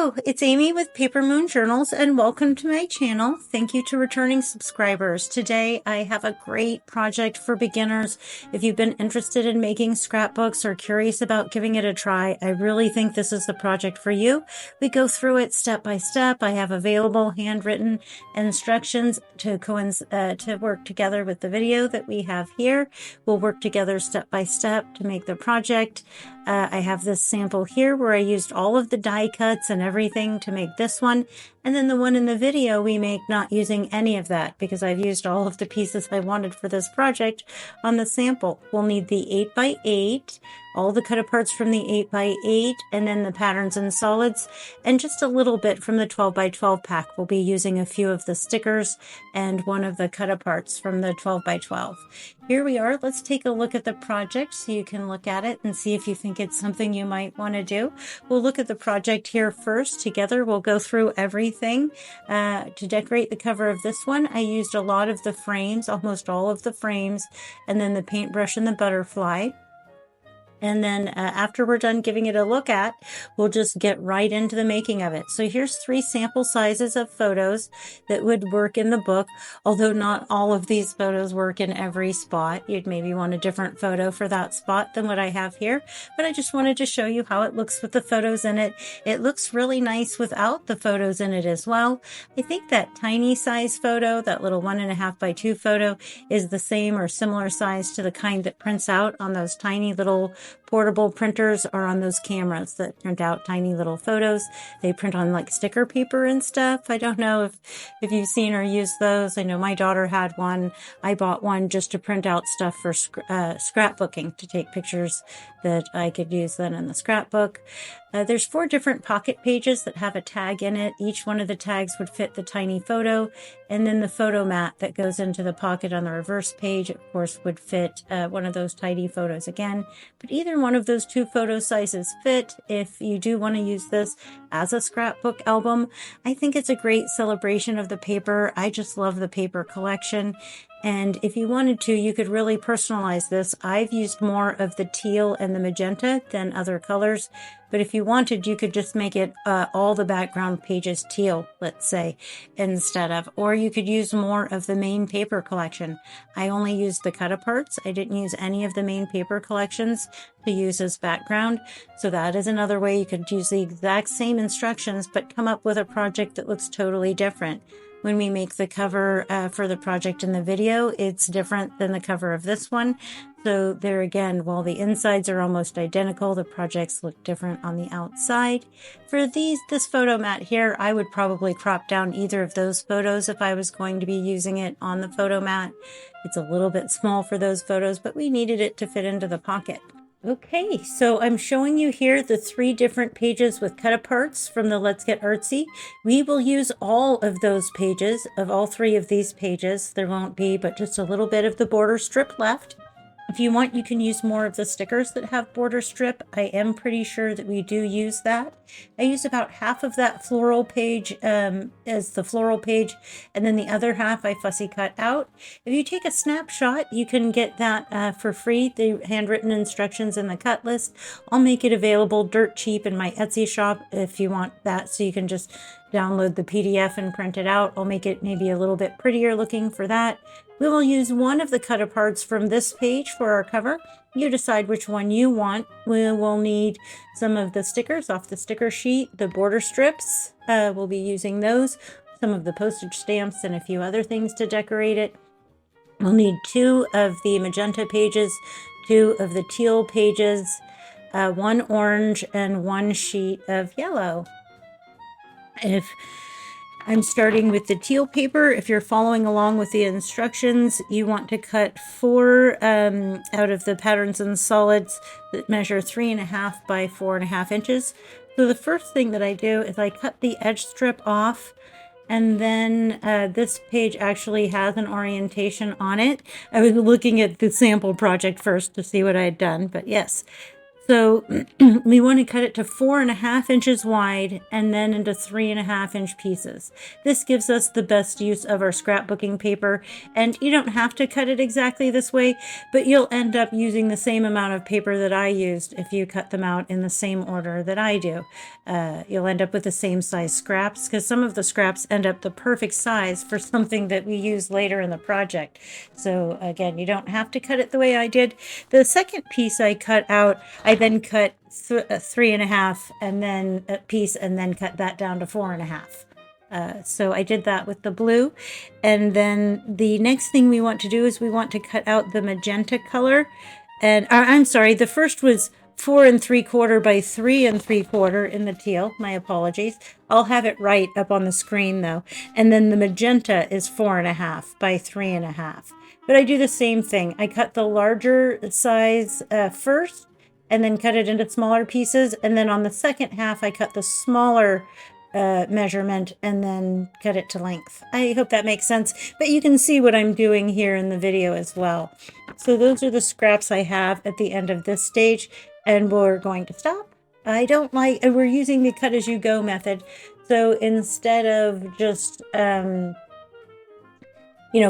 Hello, it's Amy with Paper Moon Journals and welcome to my channel. Thank you to returning subscribers. Today I have a great project for beginners. If you've been interested in making scrapbooks or curious about giving it a try, I really think this is the project for you. We go through it step by step. I have available handwritten instructions to work together with the video that we have here. We'll work together step by step to make the project. I have this sample here where I used all of the die cuts and everything to make this one. And then the one in the video we make not using any of that because I've used all of the pieces I wanted for this project on the sample. We'll need the 8x8, all the cut aparts from the 8x8, and then the patterns and solids, and just a little bit from the 12x12 pack. We'll be using a few of the stickers and one of the cut aparts from the 12x12. Here we are. Let's take a look at the project so you can look at it and see if you think it's something you might want to do. We'll look at the project here first. Together we'll go through everything. To decorate the cover of this one, I used a lot of the frames, almost all of the frames, and then the paintbrush and the butterfly. And then after we're done giving it a look at, we'll just get right into the making of it. So here's 3 sample sizes of photos that would work in the book, although not all of these photos work in every spot. You'd maybe want a different photo for that spot than what I have here, but I just wanted to show you how it looks with the photos in it. It looks really nice without the photos in it as well. I think that tiny size photo, that little 1.5x2 photo, is the same or similar size to the kind that prints out on those tiny little portable printers or on those cameras that print out tiny little photos. They print on like sticker paper and stuff. I don't know if you've seen or used those. I know my daughter had one. I bought one just to print out stuff for scrapbooking, to take pictures that I could use then in the scrapbook. There's 4 different pocket pages that have a tag in it. Each one of the tags would fit the tiny photo, and then the photo mat that goes into the pocket on the reverse page, of course, would fit one of those tiny photos again. But either one of those 2 photo sizes fit if you do want to use this as a scrapbook album. I think it's a great celebration of the paper. I just love the paper collection. And if you wanted to, you could really personalize this. I've used more of the teal and the magenta than other colors. But if you wanted, you could just make it all the background pages teal, let's say, instead of. Or you could use more of the main paper collection. I only used the cut aparts. I didn't use any of the main paper collections to use as background. So that is another way you could use the exact same instructions, but come up with a project that looks totally different. When we make the cover for the project in the video, it's different than the cover of this one. So there again, while the insides are almost identical, the projects look different on the outside. For this photo mat here, I would probably crop down either of those photos if I was going to be using it on the photo mat. It's a little bit small for those photos, but we needed it to fit into the pocket. Okay, so I'm showing you here the 3 different pages with cut aparts from the Let's Get Artsy. We will use all of those pages, of all 3 of these pages. There won't be but just a little bit of the border strip left. If you want, you can use more of the stickers that have border strip. I am pretty sure that we do use that. I use about half of that floral page as the floral page, and then the other half I fussy cut out. If you take a snapshot, you can get that for free, the handwritten instructions and the cut list. I'll make it available dirt cheap in my Etsy shop if you want that, so you can just download the PDF and print it out. I'll make it maybe a little bit prettier looking for that. We will use one of the cut aparts from this page for our cover. You decide which one you want. We will need some of the stickers off the sticker sheet, the border strips. We'll be using those, some of the postage stamps, and a few other things to decorate it. We'll need 2 of the magenta pages, 2 of the teal pages, 1 orange, and 1 sheet of yellow. If I'm starting with the teal paper. If you're following along with the instructions, you want to cut 4 out of the patterns and solids that measure 3.5 by 4.5 inches. So the first thing that I do is I cut the edge strip off, and then this page actually has an orientation on it. I was looking at the sample project first to see what I had done, but yes. So we want to cut it to 4.5 inches wide and then into 3.5-inch pieces. This gives us the best use of our scrapbooking paper, and you don't have to cut it exactly this way, but you'll end up using the same amount of paper that I used if you cut them out in the same order that I do. You'll end up with the same size scraps, because some of the scraps end up the perfect size for something that we use later in the project. So again, you don't have to cut it the way I did. The second piece I cut out, I then cut 3.5 and then a piece, and then cut that down to 4.5. So I did that with the blue. And then the next thing we want to do is we want to cut out the magenta color. And I'm sorry, the first was 4 3/4 by 3 3/4 in the teal. My apologies. I'll have it right up on the screen though. And then the magenta is 4.5 by 3.5. But I do the same thing. I cut the larger size first, and then cut it into smaller pieces. And then on the second half, I cut the smaller measurement and then cut it to length. I hope that makes sense, but you can see what I'm doing here in the video as well. So those are the scraps I have at the end of this stage, and we're going to stop. We're using the cut as you go method. So instead of just,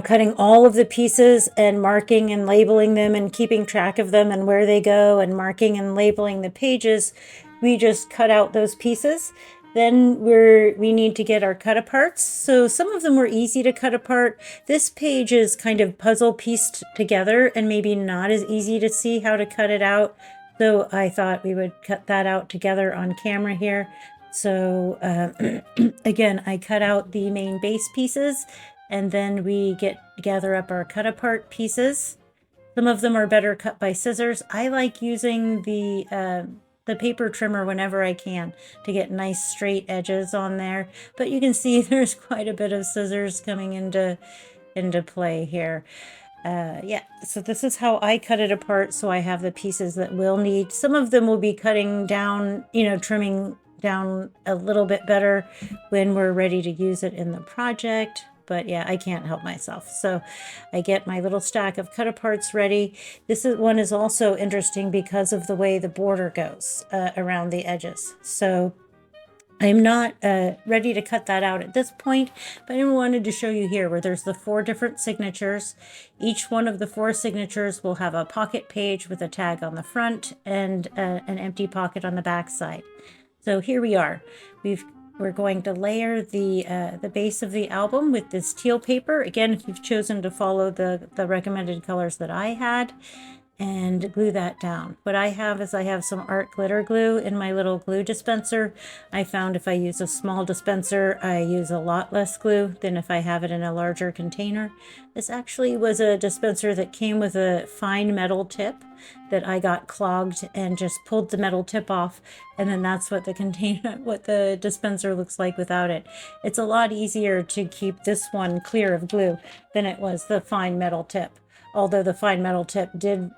cutting all of the pieces and marking and labeling them and keeping track of them and where they go and marking and labeling the pages, we just cut out those pieces. Then we need to get our cut aparts. So some of them were easy to cut apart. This page is kind of puzzle pieced together and maybe not as easy to see how to cut it out. So I thought we would cut that out together on camera here. So again, I cut out the main base pieces, and then we gather up our cut apart pieces. Some of them are better cut by scissors. I like using the paper trimmer whenever I can to get nice straight edges on there. But you can see there's quite a bit of scissors coming into play here. Yeah, so this is how I cut it apart. So I have the pieces that we'll need. Some of them will be cutting down, trimming down a little bit better when we're ready to use it in the project. But yeah, I can't help myself. So I get my little stack of cut aparts ready. This one is also interesting because of the way the border goes around the edges. So I'm not ready to cut that out at this point, but I wanted to show you here where there's the 4 different signatures. Each one of the 4 signatures will have a pocket page with a tag on the front and an empty pocket on the back side. So here we are. We're going to layer the base of the album with this teal paper. Again, if you've chosen to follow the recommended colors that I had, and glue that down. What I have is I have some art glitter glue in my little glue dispenser. I found if I use a small dispenser, I use a lot less glue than if I have it in a larger container. This actually was a dispenser that came with a fine metal tip that I got clogged and just pulled the metal tip off, and then that's what the dispenser looks like without it. It's a lot easier to keep this one clear of glue than it was the fine metal tip. Although the fine metal tip did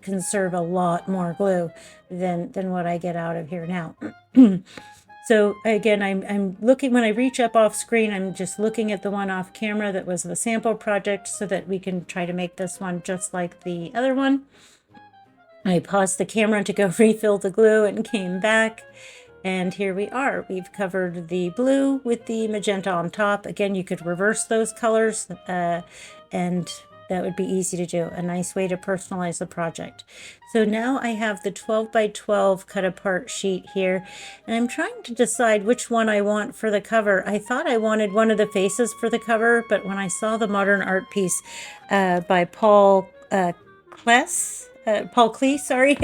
conserve a lot more glue than what I get out of here now. So again, I'm looking, when I reach up off screen, I'm just looking at the one off camera that was the sample project so that we can try to make this one just like the other one. I paused the camera to go refill the glue and came back. And here we are. We've covered the blue with the magenta on top. Again, you could reverse those colors and that would be easy to do. A nice way to personalize the project. So now I have the 12 by 12 cut apart sheet here, and I'm trying to decide which one I want for the cover. I thought I wanted one of the faces for the cover, but when I saw the modern art piece by Paul Klee, sorry.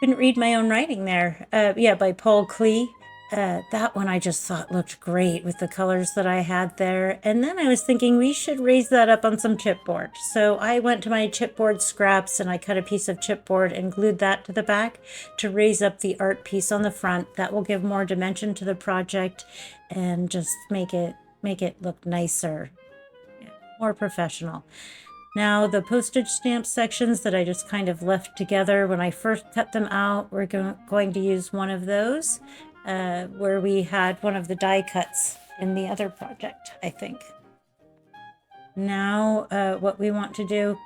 Couldn't read my own writing there. Yeah, by Paul Klee. That one I just thought looked great with the colors that I had there. And then I was thinking we should raise that up on some chipboard. So I went to my chipboard scraps and I cut a piece of chipboard and glued that to the back to raise up the art piece on the front. That will give more dimension to the project and just make it look nicer, more professional. Now the postage stamp sections that I just kind of left together when I first cut them out, we're going to use one of those. Where we had one of the die cuts in the other project, I think. Now, what we want to do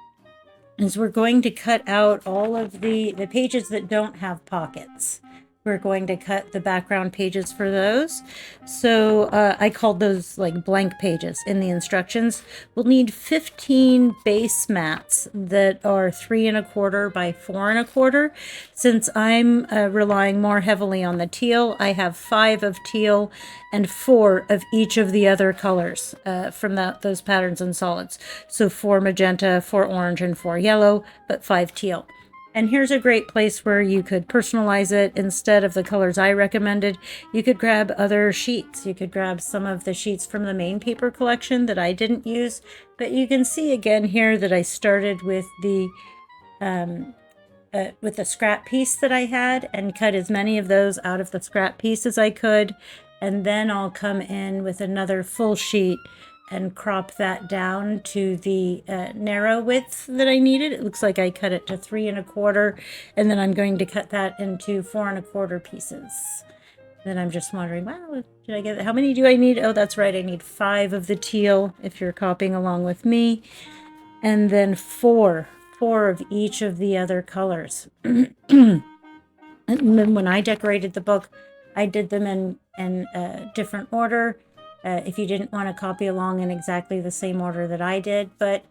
is we're going to cut out all of the pages that don't have pockets. We're going to cut the background pages for those. So I called those like blank pages in the instructions. We'll need 15 base mats that are 3 1/4 by 4 1/4. Since I'm relying more heavily on the teal, I have 5 of teal and 4 of each of the other colors from those patterns and solids. So 4 magenta, 4 orange, and 4 yellow, but 5 teal. And here's a great place where you could personalize it. Instead of the colors I recommended, you could grab other sheets. You could grab some of the sheets from the main paper collection that I didn't use. But you can see again here that I started with the scrap piece that I had and cut as many of those out of the scrap piece as I could. And then I'll come in with another full sheet and crop that down to the narrow width that I needed. It looks like I cut it to 3 1/4, and then I'm going to cut that into 4 1/4 pieces. Then I'm just wondering, wow, did I get it? How many do I need? Oh, that's right, I need 5 of the teal if you're copying along with me, and then 4 of each of the other colors. And then when I decorated the book, I did them in a different order. If you didn't want to copy along in exactly the same order that I did, but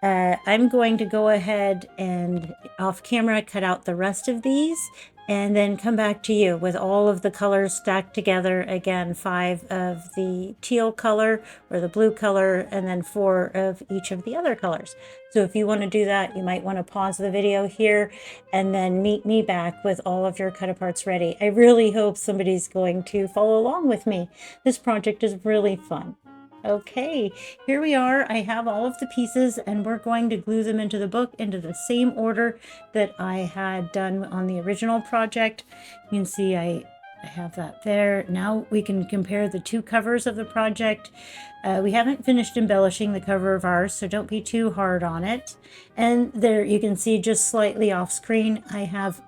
I'm going to go ahead and off camera cut out the rest of these and then come back to you with all of the colors stacked together. Again, 5 of the teal color or the blue color, and then 4 of each of the other colors. So if you want to do that, you might want to pause the video here and then meet me back with all of your cut aparts ready. I really hope somebody's going to follow along with me. This project is really fun. Okay, here we are. I have all of the pieces and we're going to glue them into the book into the same order that I had done on the original project. You can see I have that there. Now we can compare the 2 covers of the project. We haven't finished embellishing the cover of ours, so don't be too hard on it. And there you can see just slightly off screen, I have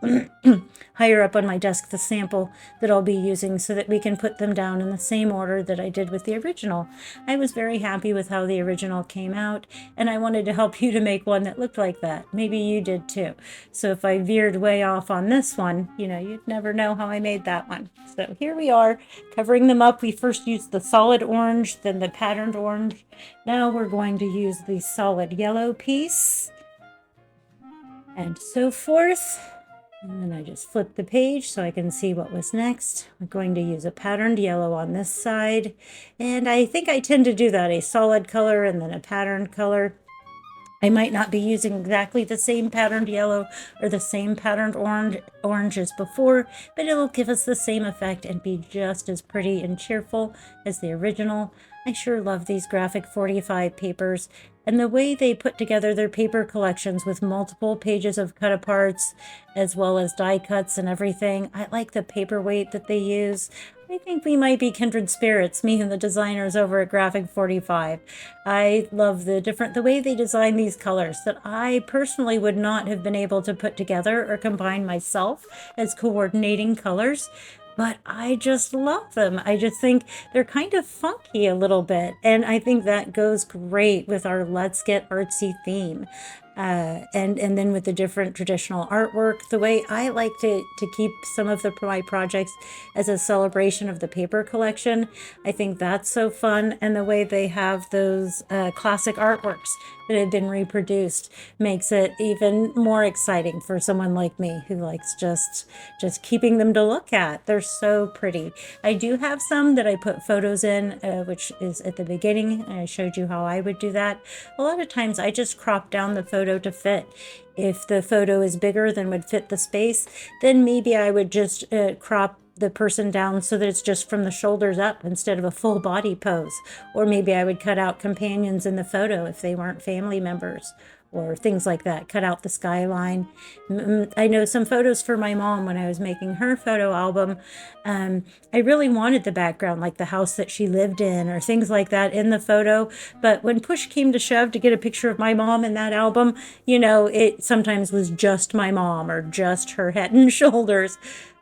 higher up on my desk the sample that I'll be using so that we can put them down in the same order that I did with the original. I was very happy with how the original came out, and I wanted to help you to make one that looked like that. Maybe you did too. So if I veered way off on this one, you know, you'd never know how I made that one. So here we are, covering them up. We first used the solid orange, then the patterned orange. Now we're going to use the solid yellow piece, and so forth. And then I just flip the page so I can see what was next. We're going to use a patterned yellow on this side. And I think I tend to do that, a solid color and then a patterned color. I might not be using exactly the same patterned yellow or the same patterned orange as before, but it'll give us the same effect and be just as pretty and cheerful as the original. I sure love these Graphic 45 papers and the way they put together their paper collections with multiple pages of cut aparts as well as die cuts and everything. I like the paperweight that they use. I think we might be kindred spirits, me and the designers over at Graphic 45. I love the way they design these colors that I personally would not have been able to put together or combine myself as coordinating colors. But I just love them. I just think they're kind of funky a little bit. And I think that goes great with our Let's Get Artsy theme. And then with the different traditional artwork, the way I like to keep some of my projects as a celebration of the paper collection, I think that's so fun. And the way they have those classic artworks that have been reproduced makes it even more exciting for someone like me who likes just keeping them to look at. They're so pretty. I do have some that I put photos in, which is at the beginning, and I showed you how I would do that. A lot of times I just crop down the photo to fit. If the photo is bigger than would fit the space, then maybe I would just crop the person down so that it's just from the shoulders up instead of a full body pose. Or maybe I would cut out companions in the photo if they weren't family members, or things like that. Cut out the skyline. I know some photos for my mom when I was making her photo album. I really wanted the background, like the house that she lived in or things like that in the photo. But when push came to shove to get a picture of my mom in that album, you know, it sometimes was just my mom or just her head and shoulders.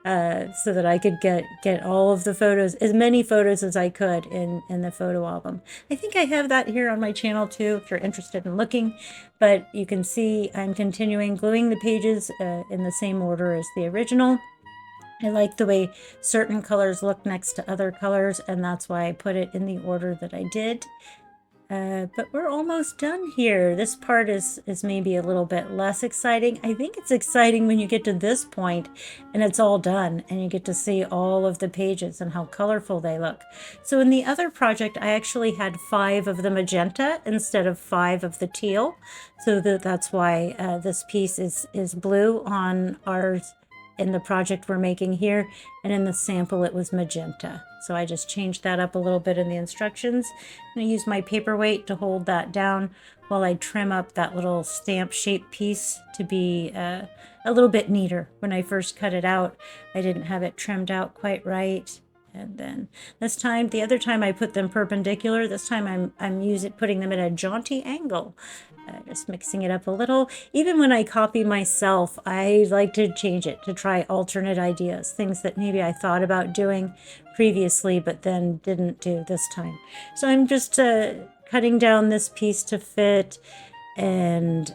so that I could get all of the photos, as many photos as I could in the photo album. I think I have that here on my channel too, if you're interested in looking. But you can see I'm continuing gluing the pages in the same order as the original. I like the way certain colors look next to other colors, and that's why I put it in the order that I did. But we're almost done here. This part is maybe a little bit less exciting. I think it's exciting when you get to this point and it's all done and you get to see all of the pages and how colorful they look. So in the other project, I actually had 5 of the magenta instead of 5 of the teal. So that's why this piece is blue on ours in the project we're making here, and in the sample it was magenta. So I just changed that up a little bit in the instructions. I'm going to use my paperweight to hold that down while I trim up that little stamp shaped piece to be a little bit neater. When I first cut it out, I didn't have it trimmed out quite right. And then this time, the other time I put them perpendicular, this time I'm putting them at a jaunty angle. Just mixing it up a little. Even when I copy myself, I like to change it, to try alternate ideas, things that maybe I thought about doing previously, but then didn't do this time. So I'm just cutting down this piece to fit and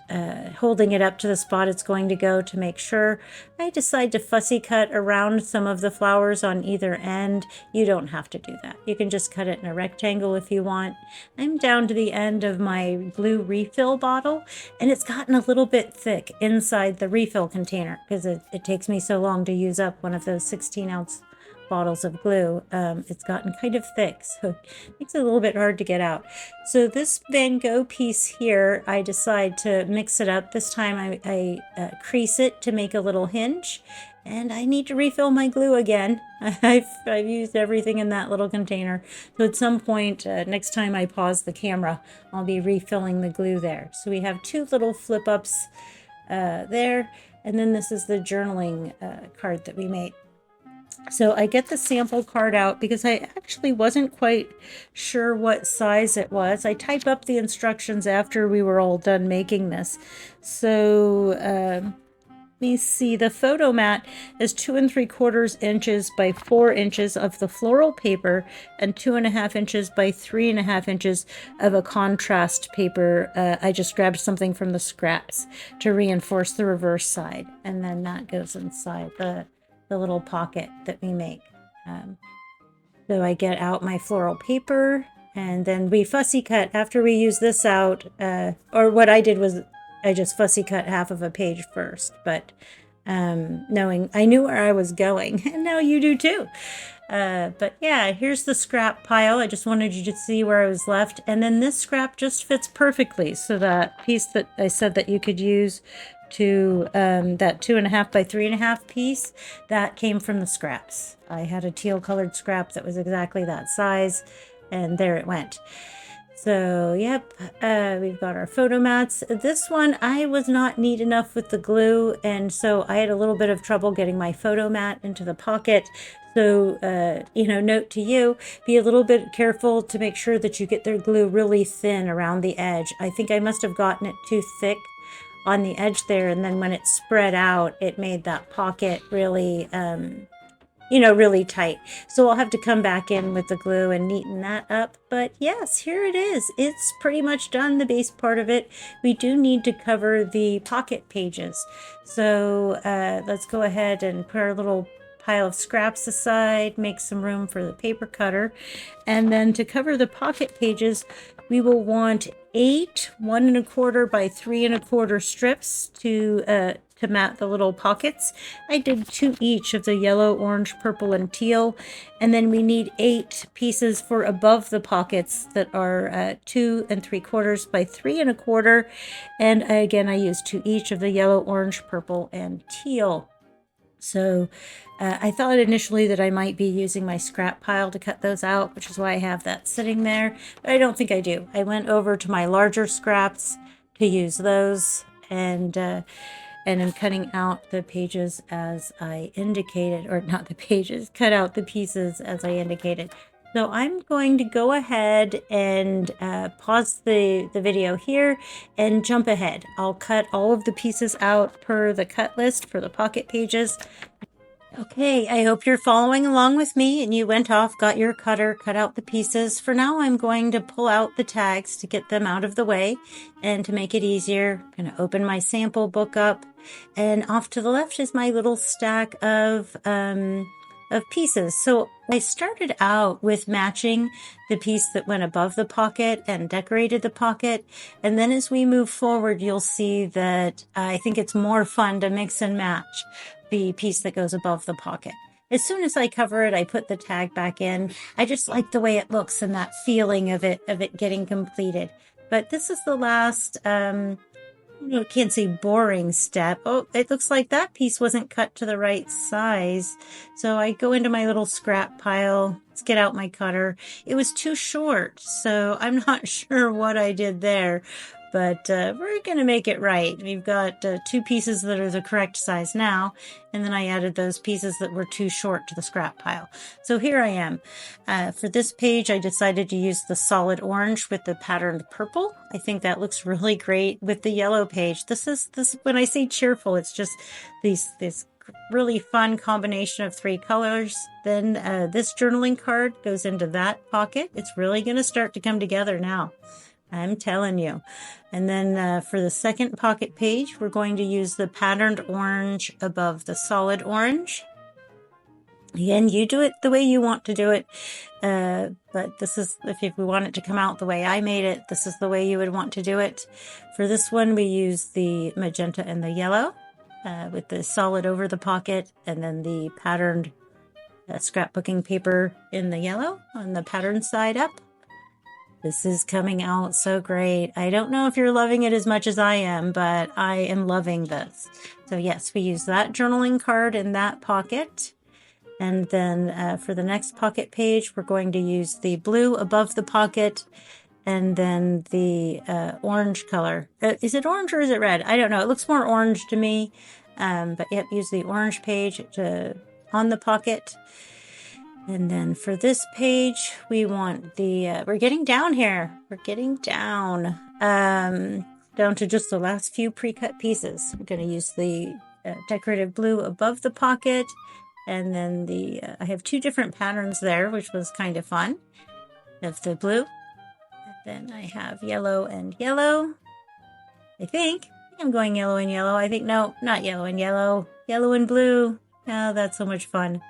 holding it up to the spot it's going to go to make sure. I decide to fussy cut around some of the flowers on either end. You don't have to do that. You can just cut it in a rectangle if you want. I'm down to the end of my glue refill bottle, and it's gotten a little bit thick inside the refill container because it takes me so long to use up one of those 16-ounce bottles of glue. It's gotten kind of thick, so it makes it a little bit hard to get out. So this Van Gogh piece here, I decide to mix it up. This time I crease it to make a little hinge, and I need to refill my glue again. I've used everything in that little container. So at some point, next time I pause the camera, I'll be refilling the glue there. So we have 2 little flip ups there, and then this is the journaling card that we made. So I get the sample card out because I actually wasn't quite sure what size it was. I type up the instructions after we were all done making this. So let me see, the photo mat is 2 3/4 inches by 4 inches of the floral paper and 2.5 inches by 3.5 inches of a contrast paper. I just grabbed something from the scraps to reinforce the reverse side, and then that goes inside the little pocket that we make. So I get out my floral paper, and then we fussy cut after we use this out, or what I did was I just fussy cut half of a page first, but knowing I knew where I was going, and now you do too. But yeah, here's the scrap pile. I just wanted you to see where I was left, and then this scrap just fits perfectly. So that piece that I said that you could use to that 2.5 by 3.5 piece, that came from the scraps. I had a teal colored scrap that was exactly that size, and there it went. So yep, we've got our photo mats. This one I was not neat enough with the glue, and so I had a little bit of trouble getting my photo mat into the pocket. So note to you, be a little bit careful to make sure that you get their glue really thin around the edge. I think I must have gotten it too thick on the edge there, and then when it spread out, it made that pocket really really tight. So I'll have to come back in with the glue and neaten that up. But yes, here it is. It's pretty much done, the base part of it. We do need to cover the pocket pages. So let's go ahead and put our little pile of scraps aside, make some room for the paper cutter. And then to cover the pocket pages, we will want 8 1 1/4 by 3 1/4 strips to mat the little pockets. I did 2 each of the yellow, orange, purple, and teal. And then we need 8 pieces for above the pockets that are 2 3/4 by 3 1/4. And again, I used 2 each of the yellow, orange, purple, and teal. So I thought initially that I might be using my scrap pile to cut those out, which is why I have that sitting there, but I don't think I do. I went over to my larger scraps to use those, and I'm cutting out the pages as I indicated, or not the pages, cut out the pieces as I indicated. So I'm going to go ahead and pause the video here and jump ahead. I'll cut all of the pieces out per the cut list for the pocket pages. Okay, I hope you're following along with me and you went off, got your cutter, cut out the pieces. For now, I'm going to pull out the tags to get them out of the way, and to make it easier, I'm going to open my sample book up, and off to the left is my little stack of pieces. So I started out with matching the piece that went above the pocket and decorated the pocket. And then as we move forward, you'll see that I think it's more fun to mix and match the piece that goes above the pocket. As soon as I cover it, I put the tag back in. I just like the way it looks and that feeling of it getting completed. But this is the last, I can't say boring step. Oh, it looks like that piece wasn't cut to the right size. So I go into my little scrap pile. Let's get out my cutter. It was too short, so I'm not sure what I did there. But we're going to make it right. We've got 2 pieces that are the correct size now, and then I added those pieces that were too short to the scrap pile. So here I am. For this page, I decided to use the solid orange with the patterned purple. I think that looks really great with the yellow page. This when I say cheerful, it's just this really fun combination of 3 colors. Then this journaling card goes into that pocket. It's really going to start to come together now, I'm telling you. And then for the second pocket page, we're going to use the patterned orange above the solid orange. Again, you do it the way you want to do it. But this is, if we want it to come out the way I made it, this is the way you would want to do it. For this one, we use the magenta and the yellow with the solid over the pocket, and then the patterned scrapbooking paper in the yellow on the pattern side up. This is coming out so great. I don't know if you're loving it as much as I am, but I am loving this. So yes, we use that journaling card in that pocket. And then for the next pocket page, we're going to use the blue above the pocket, and then the orange color. Is it orange or is it red? I don't know. It looks more orange to me. But yep, use the orange page on the pocket. And then for this page, we want the, we're getting down here. We're getting down to just the last few pre-cut pieces. I'm going to use the decorative blue above the pocket. And then I have 2 different patterns there, which was kind of fun. Of the blue. And then I have yellow and yellow. I think I'm going yellow and yellow. I think, no, not yellow and yellow. Yellow and blue. Oh, that's so much fun.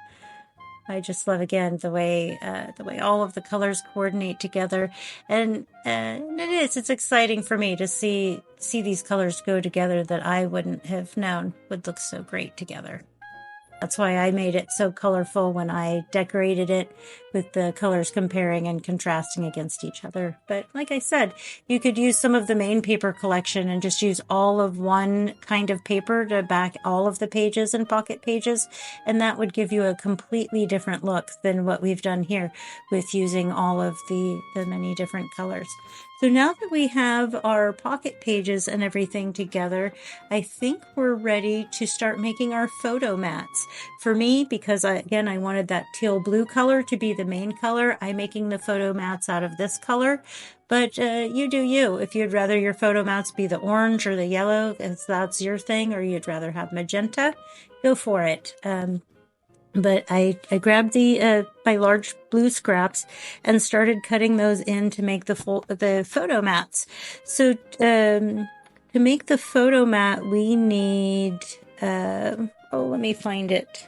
I just love, again, the way all of the colors coordinate together, and it's exciting for me to see these colors go together that I wouldn't have known would look so great together. That's why I made it so colorful when I decorated it, with the colors comparing and contrasting against each other. But like I said, you could use some of the main paper collection and just use all of one kind of paper to back all of the pages and pocket pages, and that would give you a completely different look than what we've done here with using all of the many different colors. So now that we have our pocket pages and everything together, I think we're ready to start making our photo mats. For me, because I wanted that teal blue color to be the main color, I'm making the photo mats out of this color. But you do you. If you'd rather your photo mats be the orange or the yellow, if that's your thing, or you'd rather have magenta, go for it. But I grabbed my large blue scraps and started cutting those in to make the photo mats. So to make the photo mat, we need, let me find it.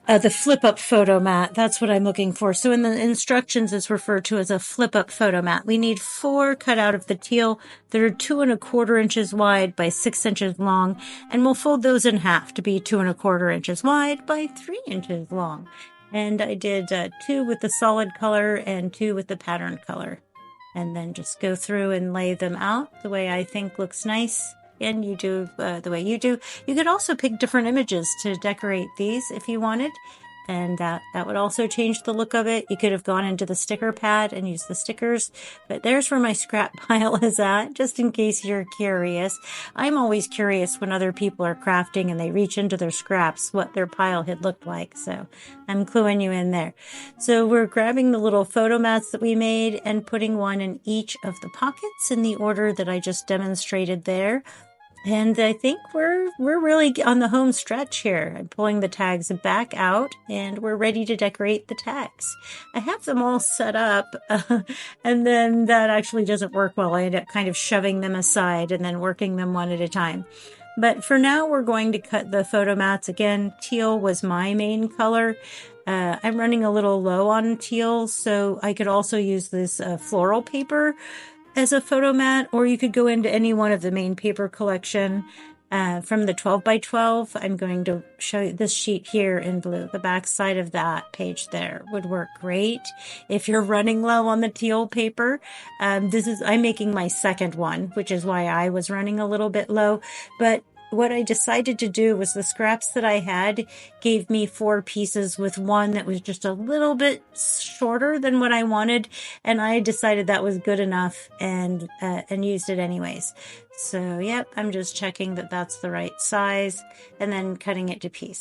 The flip-up photo mat, that's what I'm looking for. So in the instructions, it's referred to as a flip-up photo mat. We need 4 cut out of the teal that are 2 1/4 inches wide by 6 inches long, and we'll fold those in half to be 2 1/4 inches wide by 3 inches long. And I did 2 with the solid color and 2 with the patterned color. And then just go through and lay them out the way I think looks nice. And you do the way you do. You could also pick different images to decorate these if you wanted, and that would also change the look of it. You could have gone into the sticker pad and used the stickers, but there's where my scrap pile is at, just in case you're curious. I'm always curious when other people are crafting and they reach into their scraps what their pile had looked like, so I'm cluing you in there. So we're grabbing the little photo mats that we made and putting one in each of the pockets in the order that I just demonstrated there. And I think we're really on the home stretch here. I'm pulling the tags back out and we're ready to decorate the tags. I have them all set up and then that actually doesn't work well. I end up kind of shoving them aside and then working them one at a time. But for now, we're going to cut the photo mats. Again, teal was my main color. I'm running a little low on teal, so I could also use this floral paper as a photo mat, or you could go into any one of the main paper collection. From the 12 by 12, I'm going to show you this sheet here in blue. The back side of that page there would work great if you're running low on the teal paper. I'm making my second one, which is why I was running a little bit low. But what I decided to do was the scraps that I had gave me 4 pieces with one that was just a little bit shorter than what I wanted. And I decided that was good enough and used it anyways. So, yep, I'm just checking that that's the right size and then cutting it to the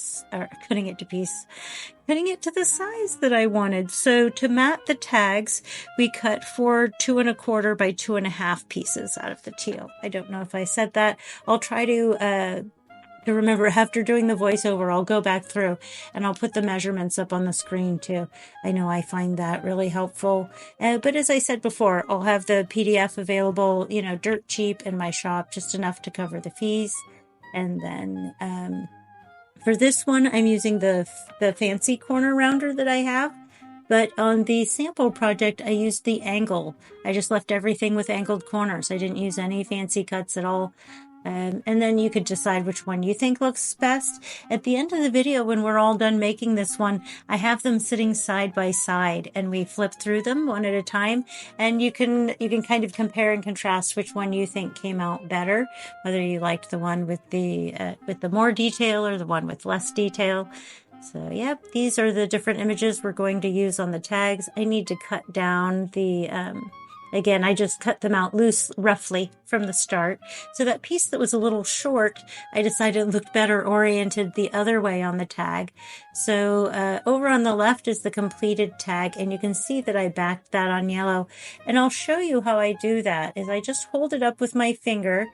size that I wanted. So to mat the tags, we cut 4 2 1/4 by 2 1/2 pieces out of the teal. I don't know if I said that. I'll try to remember after doing the voiceover. I'll go back through and I'll put the measurements up on the screen too. I know I find that really helpful. But as I said before, I'll have the PDF available, dirt cheap in my shop, just enough to cover the fees. And then for this one, I'm using the fancy corner rounder that I have. But on the sample project, I used the angle. I just left everything with angled corners. I didn't use any fancy cuts at all. And then you could decide which one you think looks best. At the end of the video, when we're all done making this one, I have them sitting side by side and we flip through them one at a time. And you can kind of compare and contrast which one you think came out better, whether you liked the one with the more detail or the one with less detail. So, yep, these are the different images we're going to use on the tags. I need to cut down the, again, I just cut them out loose, roughly, from the start. So that piece that was a little short, I decided it looked better oriented the other way on the tag. So over on the left is the completed tag, and you can see that I backed that on yellow. And I'll show you how I do that, is I just hold it up with my finger,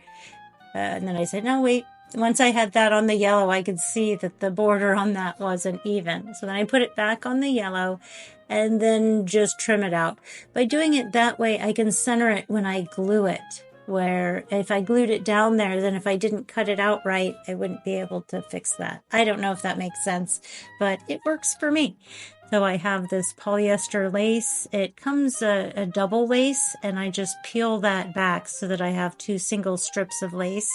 and then I say, no, wait. Once I had that on the yellow, I could see that the border on that wasn't even. So then I put it back on the yellow and then just trim it out. By doing it that way, I can center it when I glue it. Where if I glued it down there, then if I didn't cut it out right, I wouldn't be able to fix that. I don't know if that makes sense, but it works for me. So I have this polyester lace. It comes a double lace, and I just peel that back so that I have 2 single strips of lace.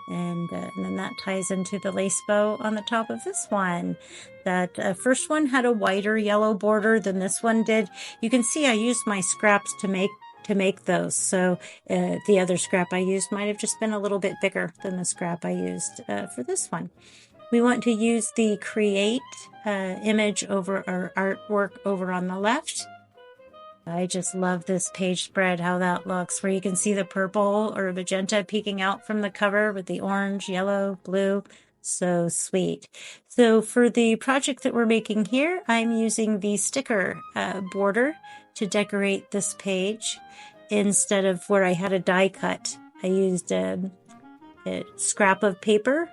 And then that ties into the lace bow on the top of this one. That first one had a wider yellow border than this one did. You can see I used my scraps to make those. So the other scrap I used might have just been a little bit bigger than the scrap I used for this one. We want to use the create image over our artwork over on the left. I just love this page spread, how that looks, where you can see the purple or magenta peeking out from the cover with the orange, yellow, blue. So sweet. So for the project that we're making here, I'm using the sticker border to decorate this page instead of where I had a die cut. I used a scrap of paper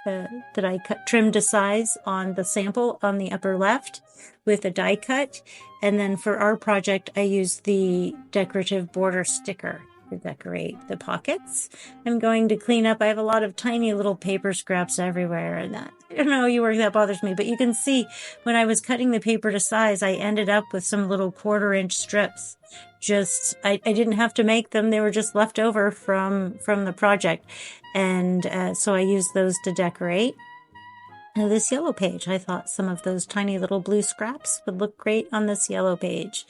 that I trimmed to size on the sample on the upper left with a die cut. And then for our project, I used the decorative border sticker to decorate the pockets. I'm going to clean up. I have a lot of tiny little paper scraps everywhere, and that, I don't know, you work that bothers me, but you can see when I was cutting the paper to size, I ended up with some little 1/4-inch strips. I didn't have to make them. They were just left over from the project. And so I used those to decorate this yellow page. I thought some of those tiny little blue scraps would look great on this yellow page.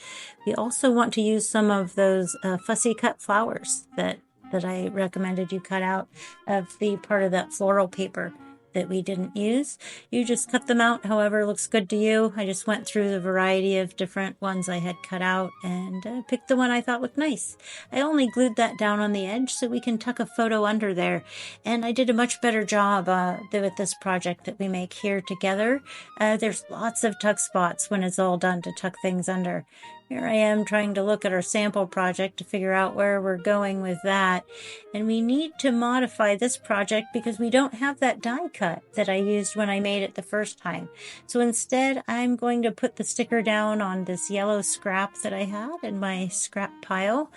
We also want to use some of those fussy cut flowers that I recommended you cut out of the part of that floral paper that we didn't use. You just cut them out however looks good to you. I just went through the variety of different ones I had cut out and picked the one I thought looked nice. I only glued that down on the edge so we can tuck a photo under there. And I did a much better job with this project that we make here together. There's lots of tuck spots when it's all done to tuck things under. Here I am trying to look at our sample project to figure out where we're going with that. And we need to modify this project because we don't have that die cut that I used when I made it the first time. So instead, I'm going to put the sticker down on this yellow scrap that I had in my scrap pile,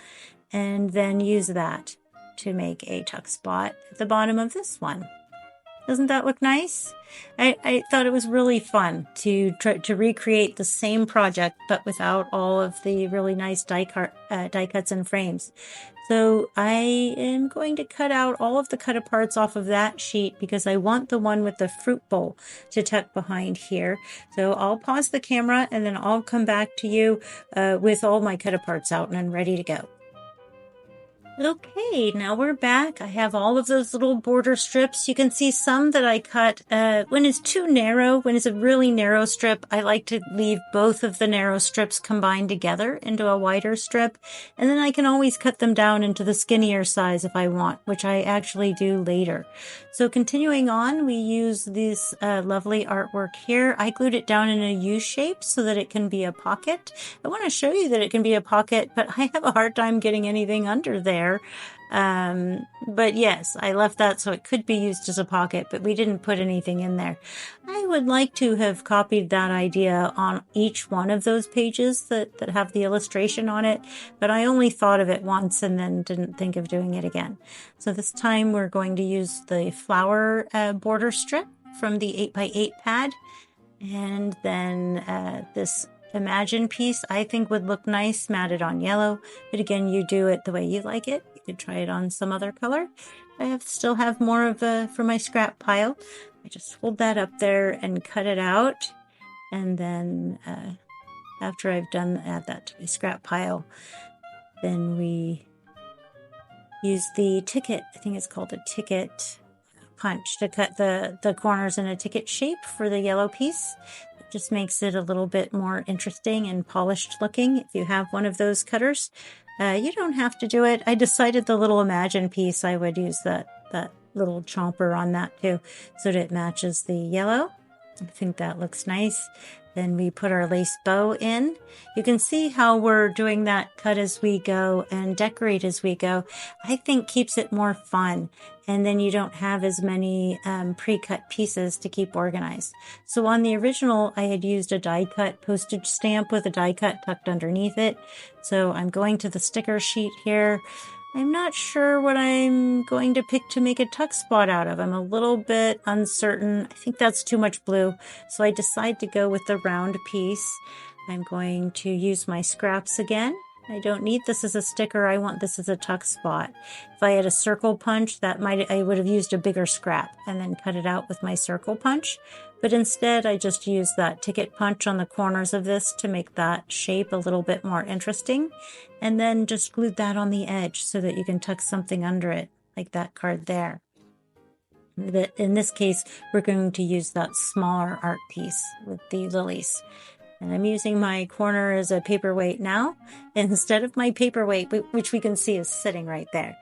and then use that to make a tuck spot at the bottom of this one. Doesn't that look nice? I thought it was really fun to try to recreate the same project, but without all of the really nice die cuts and frames. So I am going to cut out all of the cut aparts off of that sheet because I want the one with the fruit bowl to tuck behind here. So I'll pause the camera and then I'll come back to you with all my cut aparts out and I'm ready to go. Okay, now we're back. I have all of those little border strips. You can see some that I cut when it's too narrow. When it's a really narrow strip, I like to leave both of the narrow strips combined together into a wider strip. And then I can always cut them down into the skinnier size if I want, which I actually do later. So continuing on, we use this lovely artwork here. I glued it down in a U shape so that it can be a pocket. I want to show you that it can be a pocket, but I have a hard time getting anything under there. But yes, I left that so it could be used as a pocket, but we didn't put anything in there. I would like to have copied that idea on each one of those pages that have the illustration on it, but I only thought of it once and then didn't think of doing it again. So this time we're going to use the flower border strip from the 8x8 pad, and then this Imagine piece I think would look nice matted on yellow, but again, you do it the way you like it. You could try it on some other color. I still have more of for my scrap pile. I just hold that up there and cut it out, and then after I've done add that to my scrap pile, then we use the ticket. I think it's called a ticket punch to cut the corners in a ticket shape for the yellow piece. Just makes it a little bit more interesting and polished looking. If you have one of those cutters, you don't have to do it. I decided the little Imagine piece, I would use that little chomper on that too, so that it matches the yellow. I think that looks nice. Then we put our lace bow in. You can see how we're doing that cut as we go and decorate as we go. I think keeps it more fun. And then you don't have as many pre-cut pieces to keep organized. So on the original, I had used a die cut postage stamp with a die cut tucked underneath it. So I'm going to the sticker sheet here. I'm not sure what I'm going to pick to make a tuck spot out of. I'm a little bit uncertain. I think that's too much blue. So I decide to go with the round piece. I'm going to use my scraps again. I don't need this as a sticker. I want this as a tuck spot. If I had a circle punch, I would have used a bigger scrap and then cut it out with my circle punch. But instead, I just used that ticket punch on the corners of this to make that shape a little bit more interesting. And then just glued that on the edge so that you can tuck something under it, like that card there. But in this case, we're going to use that smaller art piece with the lilies. And I'm using my corner as a paperweight now, instead of my paperweight, which we can see is sitting right there.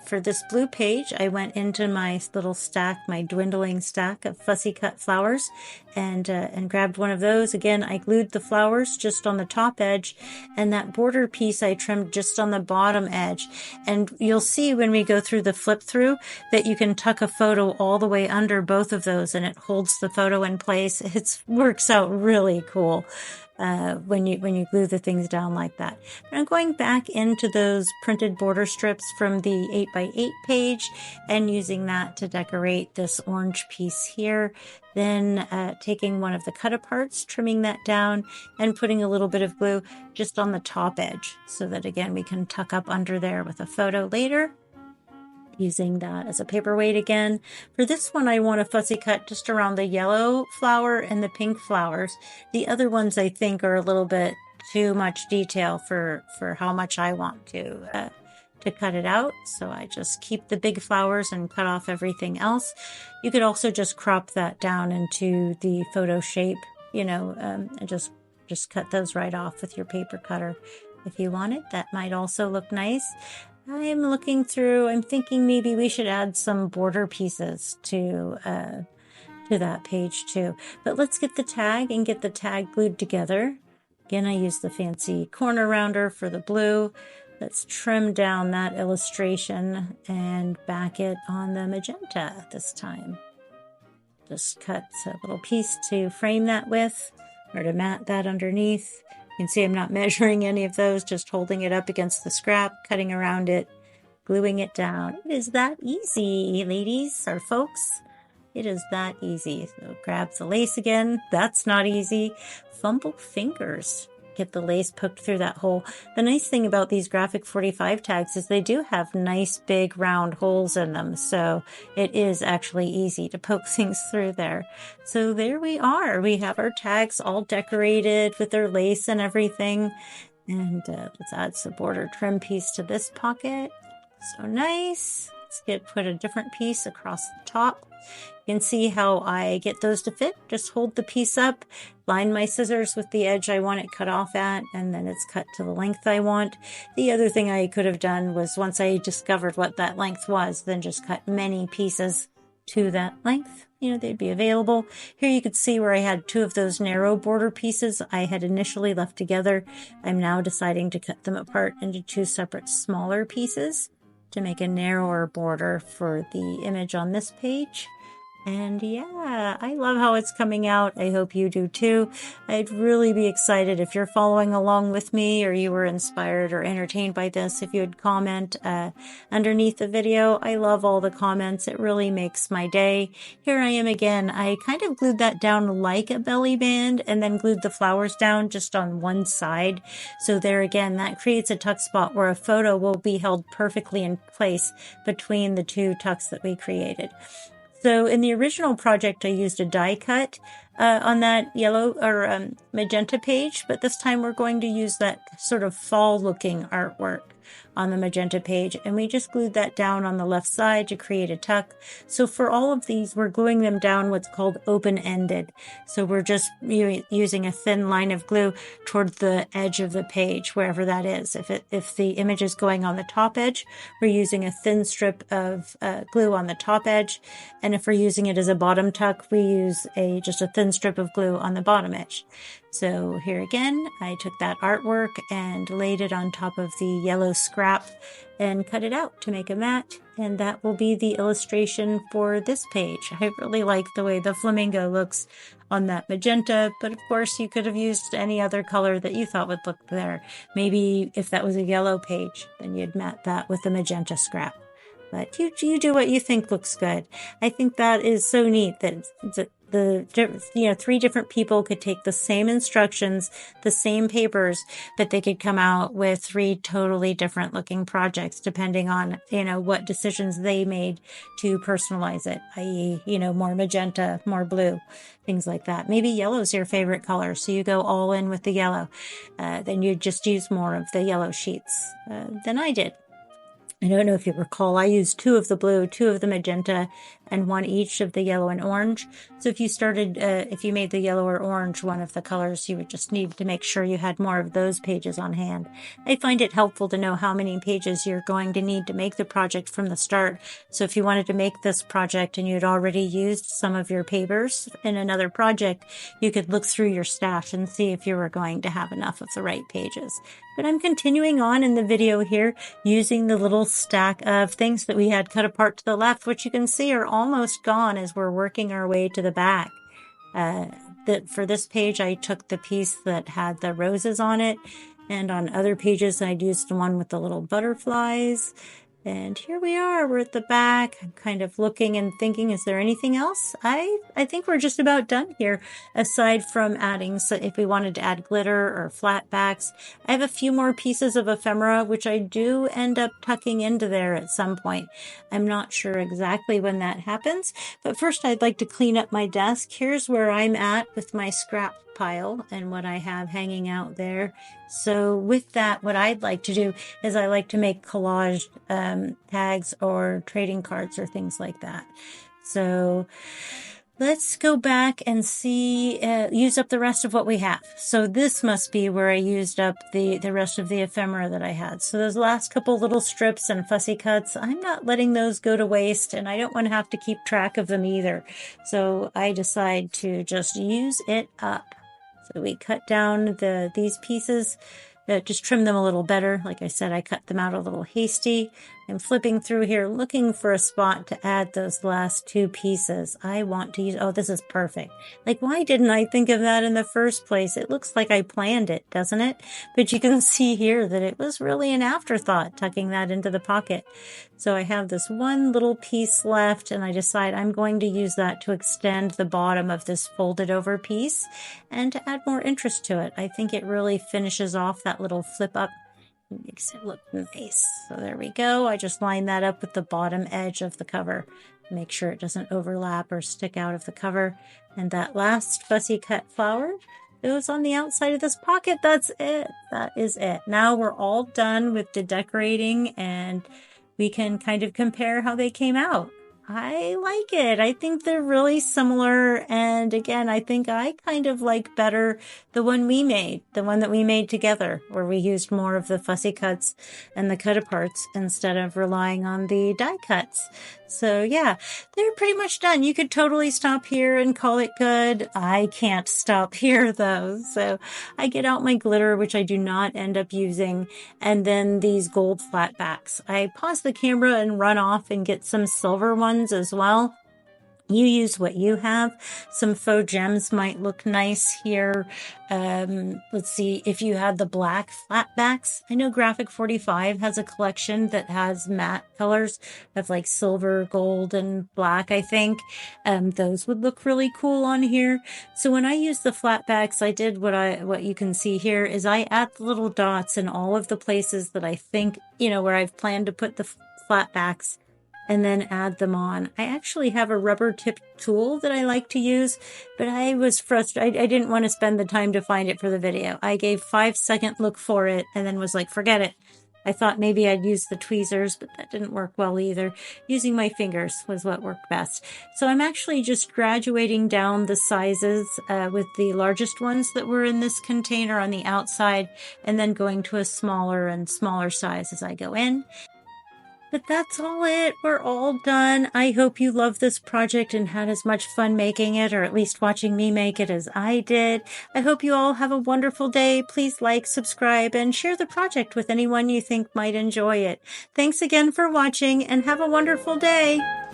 For this blue page, I went into my little stack, my dwindling stack of fussy cut flowers, and grabbed one of those. Again, I glued the flowers just on the top edge, and that border piece I trimmed just on the bottom edge. And you'll see when we go through the flip through that you can tuck a photo all the way under both of those, and it holds the photo in place. It works out really cool. When you glue the things down like that. But I'm going back into those printed border strips from the 8x8 page and using that to decorate this orange piece here. Then taking one of the cut aparts, trimming that down, and putting a little bit of glue just on the top edge so that again we can tuck up under there with a photo later. Using that as a paperweight again. For this one, I want a fussy cut just around the yellow flower and the pink flowers. The other ones I think are a little bit too much detail for how much I want to cut it out. So I just keep the big flowers and cut off everything else. You could also just crop that down into the photo shape, and just cut those right off with your paper cutter if you want it. That might also look nice. I'm looking through, I'm thinking maybe we should add some border pieces to that page too. But let's get the tag and get the tag glued together. Again, I used the fancy corner rounder for the blue. Let's trim down that illustration and back it on the magenta this time. Just cut a little piece to frame that with, or to mat that underneath. You can see I'm not measuring any of those, just holding it up against the scrap, cutting around it, gluing it down. It is that easy, ladies or folks. It is that easy. So grab the lace again. That's not easy. Fumble fingers. Get the lace poked through that hole. The nice thing about these graphic 45 tags is they do have nice big round holes in them. So it is actually easy to poke things through there. So there we are. We have our tags all decorated with their lace and everything. And let's add some border trim piece to this pocket. So nice. Let's put a different piece across the top. You can see how I get those to fit. Just hold the piece up, line my scissors with the edge I want it cut off at, and then it's cut to the length I want. The other thing I could have done was, once I discovered what that length was, then just cut many pieces to that length. You know, they'd be available. Here you could see where I had two of those narrow border pieces I had initially left together. I'm now deciding to cut them apart into two separate smaller pieces to make a narrower border for the image on this page. And yeah, I love how it's coming out. I hope you do too. I'd really be excited if you're following along with me, or you were inspired or entertained by this, if you would comment underneath the video. I love all the comments. It really makes my day. Here I am again. I kind of glued that down like a belly band and then glued the flowers down just on one side. So there again, that creates a tuck spot where a photo will be held perfectly in place between the two tucks that we created. So in the original project, I used a die cut on that yellow or magenta page, but this time we're going to use that sort of fall looking artwork on the magenta page, and we just glued that down on the left side to create a tuck. So for all of these, we're gluing them down what's called open-ended. So we're just using a thin line of glue towards the edge of the page, wherever that is. If the image is going on the top edge, we're using a thin strip of glue on the top edge, and if we're using it as a bottom tuck, we use just a thin strip of glue on the bottom edge. So here again, I took that artwork and laid it on top of the yellow scrap and cut it out to make a mat. And that will be the illustration for this page. I really like the way the flamingo looks on that magenta, but of course you could have used any other color that you thought would look there. Maybe if that was a yellow page, then you'd mat that with the magenta scrap. But you do what you think looks good. I think that is so neat that three different people could take the same instructions, the same papers, but they could come out with three totally different looking projects depending on, what decisions they made to personalize it, i.e., more magenta, more blue, things like that. Maybe yellow's your favorite color, so you go all in with the yellow. Then you just use more of the yellow sheets than I did. I don't know if you recall, I used 2 of the blue, 2 of the magenta, and 1 each of the yellow and orange. So if you made the yellow or orange one of the colors, you would just need to make sure you had more of those pages on hand. I find it helpful to know how many pages you're going to need to make the project from the start. So if you wanted to make this project and you'd already used some of your papers in another project, you could look through your stash and see if you were going to have enough of the right pages. But I'm continuing on in the video here using the little stack of things that we had cut apart to the left, which you can see are almost gone as we're working our way to the back. For this page, I took the piece that had the roses on it, and on other pages, I'd used the one with the little butterflies. And here we are, we're at the back. I'm kind of looking and thinking, is there anything else? I think we're just about done here, aside from adding, so if we wanted to add glitter or flat backs. I have a few more pieces of ephemera, which I do end up tucking into there at some point. I'm not sure exactly when that happens, but first I'd like to clean up my desk. Here's where I'm at with my scrap pile and what I have hanging out there. So with that, what I'd like to do is I like to make collage tags or trading cards or things like that. So let's go back and see, use up the rest of what we have. So this must be where I used up the rest of the ephemera that I had. So those last couple little strips and fussy cuts, I'm not letting those go to waste, and I don't want to have to keep track of them either. So I decide to just use it up. So we cut down these pieces, just trim them a little better. Like I said, I cut them out a little hasty. I'm flipping through here looking for a spot to add those last two pieces. I want to use, oh, this is perfect. Like, why didn't I think of that in the first place? It looks like I planned it, doesn't it? But you can see here that it was really an afterthought, tucking that into the pocket. So I have this one little piece left, and I decide I'm going to use that to extend the bottom of this folded over piece and to add more interest to it. I think it really finishes off that little flip up. Makes it look nice. So there we go. I just line that up with the bottom edge of the cover. Make sure it doesn't overlap or stick out of the cover. And that last fussy cut flower goes on the outside of this pocket. That's it. That is it. Now we're all done with the decorating, and we can kind of compare how they came out. I like it. I think they're really similar. And again, I think I kind of like better the one we made, the one that we made together, where we used more of the fussy cuts and the cut-aparts instead of relying on the die cuts. So yeah, they're pretty much done. You could totally stop here and call it good. I can't stop here though. So I get out my glitter, which I do not end up using, and then these gold flat backs. I pause the camera and run off and get some silver ones as well. You use what you have. Some faux gems might look nice here. Let's see if you had the black flat backs. I know Graphic 45 has a collection that has matte colors of like silver, gold, and black, I think. Those would look really cool on here. So when I use the flat backs, I did what you can see here is I add the little dots in all of the places that I think, where I've planned to put the flat backs, and then add them on. I actually have a rubber tipped tool that I like to use, but I was frustrated. I didn't want to spend the time to find it for the video. I gave 5-second look for it and then was like, forget it. I thought maybe I'd use the tweezers, but that didn't work well either. Using my fingers was what worked best. So I'm actually just graduating down the sizes with the largest ones that were in this container on the outside, and then going to a smaller and smaller size as I go in. But that's all it. We're all done. I hope you love this project and had as much fun making it, or at least watching me make it, as I did. I hope you all have a wonderful day. Please like, subscribe, and share the project with anyone you think might enjoy it. Thanks again for watching, and have a wonderful day.